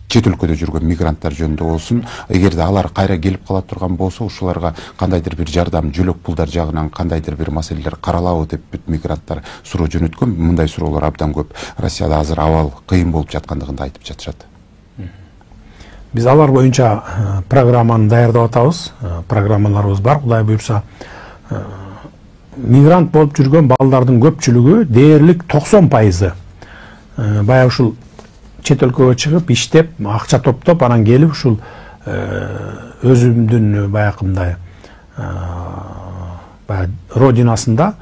чет өлкөдө жүргөн мигранттар жөнүндө болсун, эгерде алар кайра келип кала турган болсо, ушуларга кандайдыр бир жардам, жөлөк пулдар жагынан кандайдыр бир маселелер каралабы деп бүт мигранттар суроо жөнөткөн. Мындай суроолор абдан көп. Россияда азыр абал кыйын болуп жаткандыгын да айтып жатышат. Биз алар боюнча программаны даярдап атабыз. Программаларыбыз бар, Кудай буйрса. Мигрант болуп жүргөн балдардын көпчүлүгү, дээрлик 90% баягы ушул чет өлкөгө чыгып, иштеп, акча топтоп, анан келип ушул өзүмдүн баягындай родинасында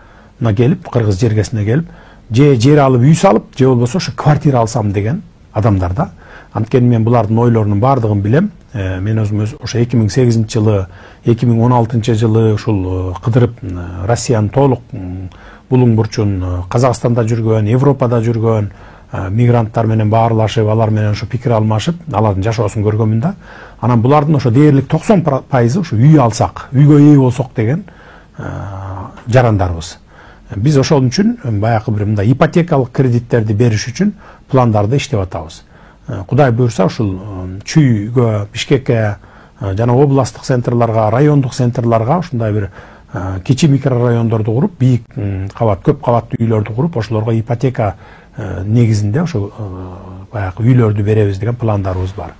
келип, кыргыз жергесине келип, же жер алып, үй салып, же болбосо ошо квартира алсам деген адамдар да. Анткени мен булардын ойлорунун бардыгын билем. Мен өзүм ошо 2008-жылы, 2016-жылы ушул кыдырып Россиянын толук булуң бурчун Казакстанда жүргөн, Европада жүргөн мигранттар менен баарлашып, алар менен ошо пикир алмашып, алардын жашоосун көргөнмүн да. Анан булардын ошо дээрлик 90% ошо үй алсак, үйгө ээ болсок деген жарандарыбыз. Биз ошол үчүн баягы бир мындай ипотекалык кредиттерди бериш үчүн пландарды иштеп атабыз. Кудай буйрса ушул Чүйгө, Бишкекке, жана областтык центрларга, райондук центрларга ушундай бир кичи микрорайондорду куруп, бийик кабат, көп кабаттуу үйлөрдү куруп, ошолорго ипотека негизинде ошо баягы үйлөрдү беребиз деген пландарыбыз бар.